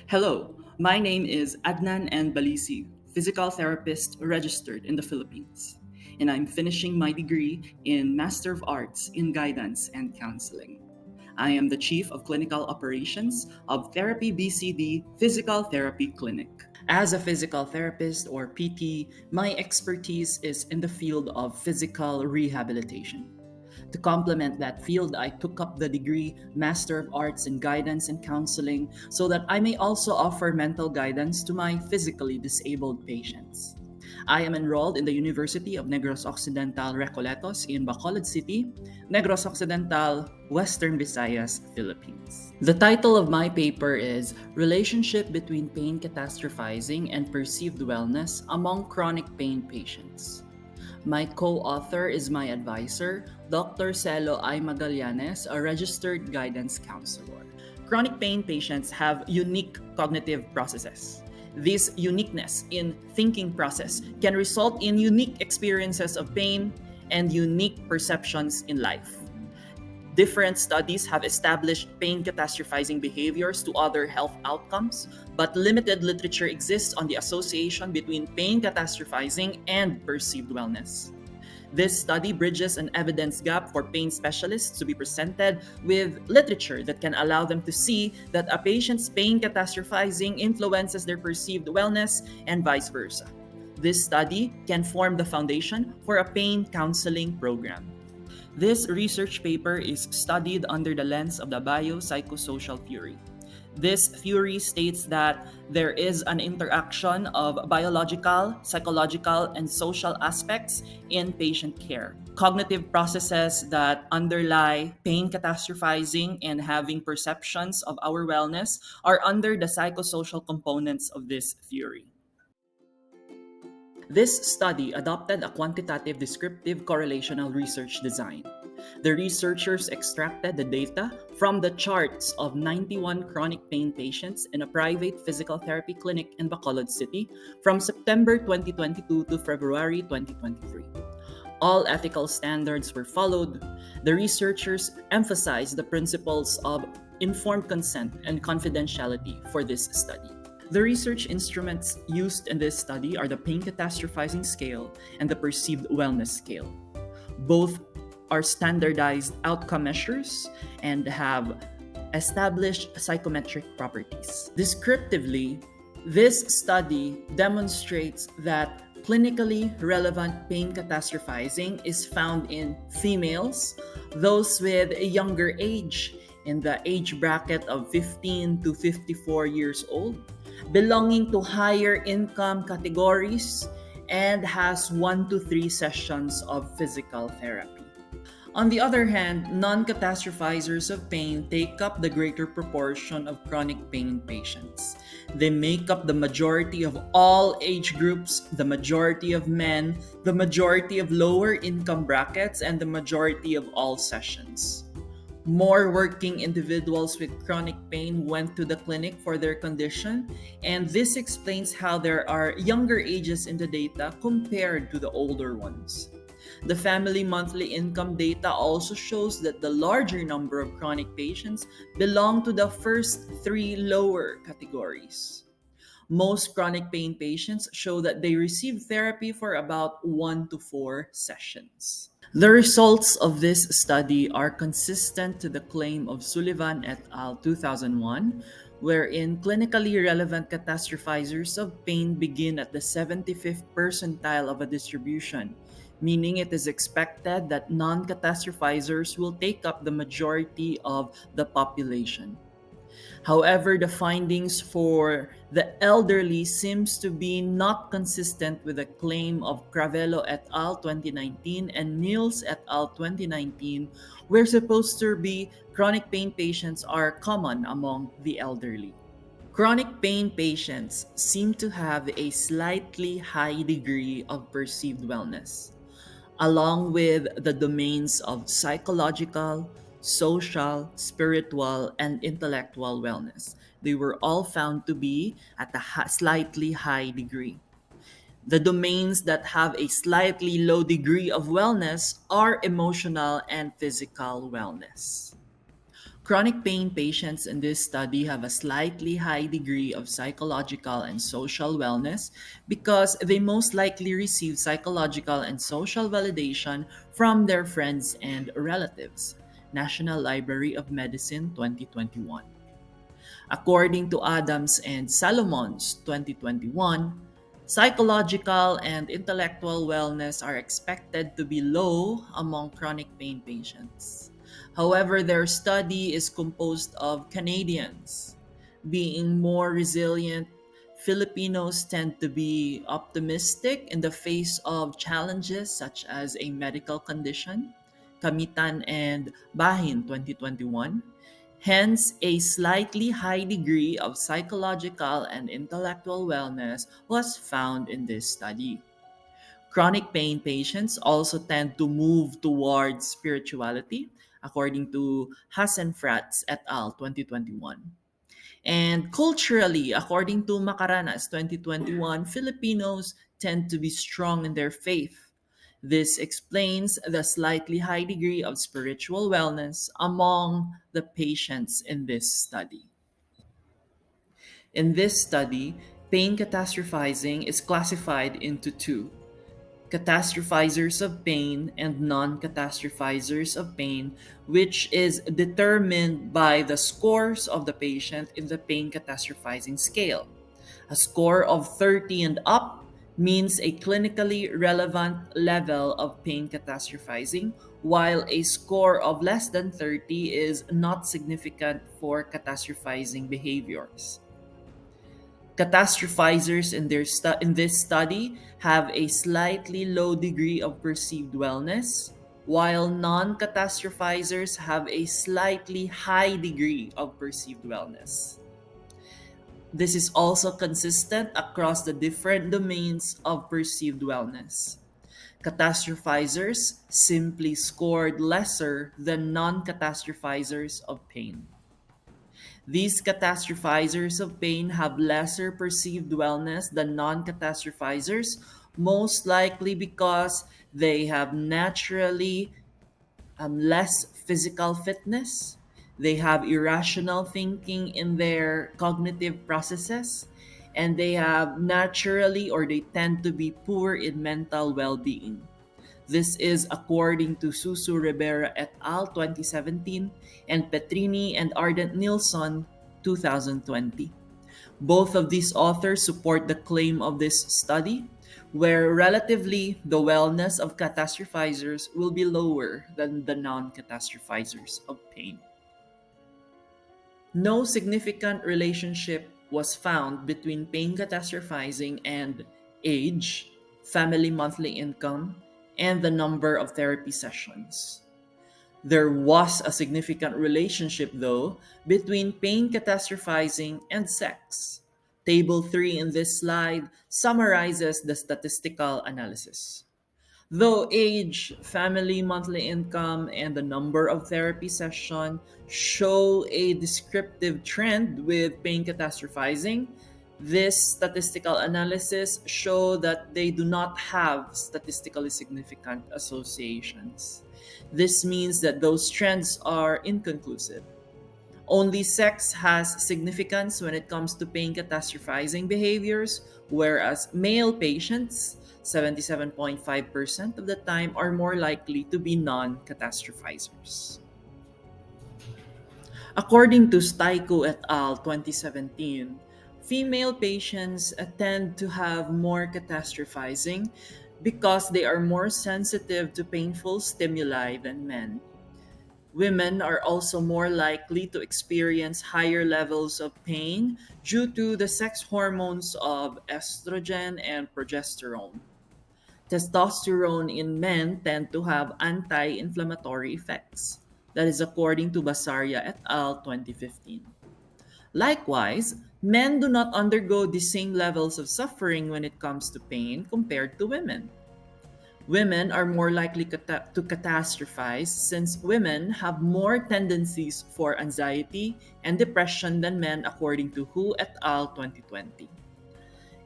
Hello, my name is Adnan and Balisi, physical therapist registered in the Philippines, and I'm finishing my degree in Master of Arts in Guidance and Counseling. I am the Chief of Clinical Operations of TherapyBCD Physical Therapy Clinic. As a physical therapist or PT, my expertise is in the field of physical rehabilitation. To complement that field, I took up the degree Master of Arts in Guidance and Counseling so that I may also offer mental guidance to my physically disabled patients. I am enrolled in the University of Negros Occidental Recoletos in Bacolod City, Negros Occidental, Western Visayas, Philippines. The title of my paper is Relationship Between Pain Catastrophizing and Perceived Wellness Among Chronic Pain Patients. My co-author is my advisor, Dr. Celo Magallanes, a registered guidance counselor. Chronic pain patients have unique cognitive processes. This uniqueness in thinking process can result in unique experiences of pain and unique perceptions in life. Different studies have established pain catastrophizing behaviors to other health outcomes, but limited literature exists on the association between pain catastrophizing and perceived wellness. This study bridges an evidence gap for pain specialists to be presented with literature that can allow them to see that a patient's pain catastrophizing influences their perceived wellness and vice versa. This study can form the foundation for a pain counseling program. This research paper is studied under the lens of the biopsychosocial theory. This theory states that there is an interaction of biological, psychological, and social aspects in patient care. Cognitive processes that underlie pain catastrophizing and having perceptions of our wellness are under the psychosocial components of this theory. This study adopted a quantitative descriptive correlational research design. The researchers extracted the data from the charts of 91 chronic pain patients in a private physical therapy clinic in Bacolod City from September 2022 to February 2023. All ethical standards were followed. The researchers emphasized the principles of informed consent and confidentiality for this study. The research instruments used in this study are the Pain Catastrophizing Scale and the Perceived Wellness Scale. Both are standardized outcome measures and have established psychometric properties. Descriptively, this study demonstrates that clinically relevant pain catastrophizing is found in females, those with a younger age, in the age bracket of 15 to 54 years old, belonging to higher income categories, and has 1 to 3 sessions of physical therapy. On the other hand, non-catastrophizers of pain take up the greater proportion of chronic pain patients. They make up the majority of all age groups, the majority of men, the majority of lower income brackets, and the majority of all sessions. More working individuals with chronic pain went to the clinic for their condition, and this explains how there are younger ages in the data compared to the older ones. The family monthly income data also shows that the larger number of chronic patients belong to the first three lower categories. Most chronic pain patients show that they receive therapy for about 1 to 4 sessions. The results of this study are consistent to the claim of Sullivan et al. 2001, wherein clinically relevant catastrophizers of pain begin at the 75th percentile of a distribution, meaning it is expected that non-catastrophizers will take up the majority of the population. However, the findings for the elderly seems to be not consistent with the claim of Cravelo et al. 2019 and Niels et al. 2019, where supposed to be chronic pain patients are common among the elderly. Chronic pain patients seem to have a slightly high degree of perceived wellness, along with the domains of psychological, social, spiritual, and intellectual wellness. They were all found to be at a slightly high degree. The domains that have a slightly low degree of wellness are emotional and physical wellness. Chronic pain patients in this study have a slightly high degree of psychological and social wellness because they most likely receive psychological and social validation from their friends and relatives. National Library of Medicine 2021. According to Adams and Salomon's 2021, psychological and intellectual wellness are expected to be low among chronic pain patients. However, their study is composed of Canadians. Being more resilient, Filipinos tend to be optimistic in the face of challenges such as a medical condition, Kamitan and Bahin 2021. Hence, a slightly high degree of psychological and intellectual wellness was found in this study. Chronic pain patients also tend to move towards spirituality, according to Hasenfratz et al. 2021. And culturally, according to Magallanes 2021, Filipinos tend to be strong in their faith. This explains the slightly high degree of spiritual wellness among the patients in this study. In this study, pain catastrophizing is classified into two: catastrophizers of pain and non-catastrophizers of pain, which is determined by the scores of the patient in the pain catastrophizing scale. A score of 30 and up means a clinically relevant level of pain catastrophizing, while a score of less than 30 is not significant for catastrophizing behaviors. Catastrophizers in this study have a slightly low degree of perceived wellness, while non-catastrophizers have a slightly high degree of perceived wellness. This is also consistent across the different domains of perceived wellness. Catastrophizers simply scored lesser than non-catastrophizers of pain. These catastrophizers of pain have lesser perceived wellness than non catastrophizers, most likely because they have naturally less physical fitness, they have irrational thinking in their cognitive processes, and they have naturally or they tend to be poor in mental well being. This is according to Susu Rivera et al. 2017 and Petrini and Arendt-Nielsen 2020. Both of these authors support the claim of this study, where relatively the wellness of catastrophizers will be lower than the non catastrophizers of pain. No significant relationship was found between pain catastrophizing and age, family monthly income, and the number of therapy sessions. There was a significant relationship, though, between pain catastrophizing and sex. Table 3 in this slide summarizes the statistical analysis. Though age, family monthly income, and the number of therapy sessions show a descriptive trend with pain catastrophizing, this statistical analysis show that they do not have statistically significant associations. This means that those trends are inconclusive. Only sex has significance when it comes to pain catastrophizing behaviors, whereas male patients, 77.5% of the time, are more likely to be non catastrophizers. According to Staiko et al. 2017, female patients tend to have more catastrophizing because they are more sensitive to painful stimuli than men. Women are also more likely to experience higher levels of pain due to the sex hormones of estrogen and progesterone. Testosterone in men tend to have anti-inflammatory effects. That is according to Basaria et al. 2015. Likewise, men do not undergo the same levels of suffering when it comes to pain compared to women. Women are more likely to catastrophize since women have more tendencies for anxiety and depression than men, according to Hu et al. 2020.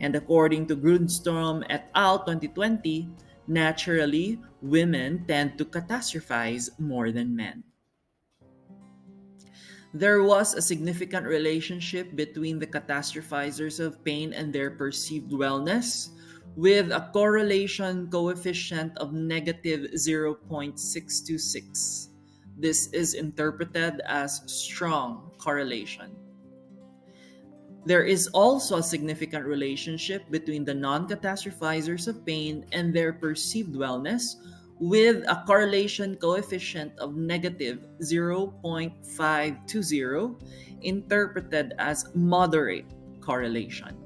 And according to Grundstrom et al. 2020, naturally, women tend to catastrophize more than men. There was a significant relationship between the catastrophizers of pain and their perceived wellness, with a correlation coefficient of negative 0.626. This is interpreted as strong correlation. There is also a significant relationship between the non-catastrophizers of pain and their perceived wellness, with a correlation coefficient of negative 0.520, interpreted as moderate correlation.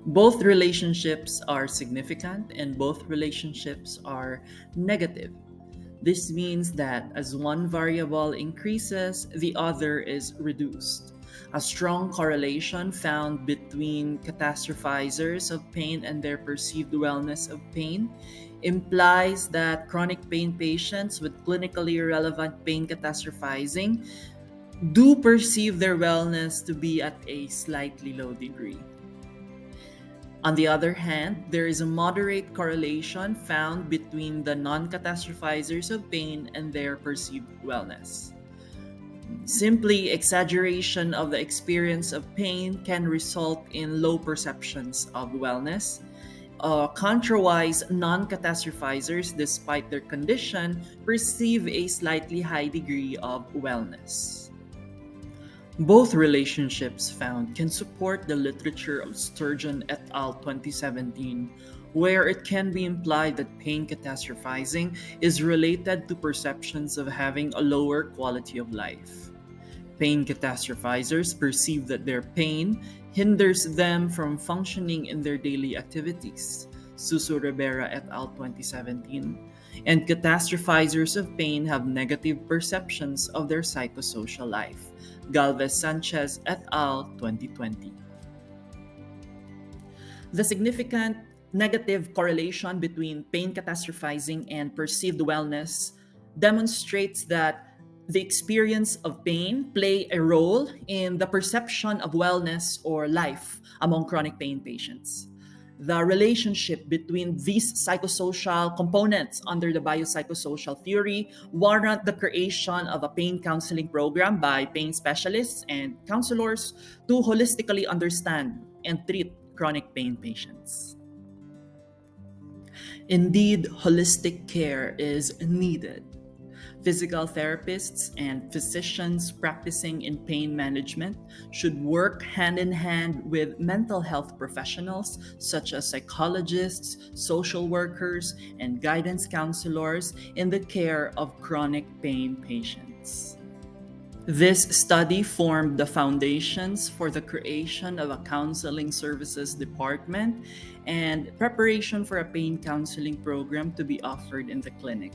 Both relationships are significant and both relationships are negative. This means that as one variable increases, the other is reduced. A strong correlation found between catastrophizers of pain and their perceived wellness of pain implies that chronic pain patients with clinically relevant pain catastrophizing do perceive their wellness to be at a slightly low degree. On the other hand, there is a moderate correlation found between the non-catastrophizers of pain and their perceived wellness. Simply, exaggeration of the experience of pain can result in low perceptions of wellness. Contrawise, non-catastrophizers, despite their condition, perceive a slightly high degree of wellness. Both relationships found can support the literature of Sturgeon et al. 2017, where it can be implied that pain catastrophizing is related to perceptions of having a lower quality of life. Pain catastrophizers perceive that their pain hinders them from functioning in their daily activities, Suso Rivera et al. 2017, and catastrophizers of pain have negative perceptions of their psychosocial life, Galvez Sanchez et al. 2020. The significant negative correlation between pain catastrophizing and perceived wellness demonstrates that the experience of pain play a role in the perception of wellness or life among chronic pain patients. The relationship between these psychosocial components under the biopsychosocial theory warrant the creation of a pain counseling program by pain specialists and counselors to holistically understand and treat chronic pain patients. Indeed, holistic care is needed. Physical therapists and physicians practicing in pain management should work hand in hand with mental health professionals such as psychologists, social workers, and guidance counselors in the care of chronic pain patients. This study formed the foundations for the creation of a counseling services department and preparation for a pain counseling program to be offered in the clinic.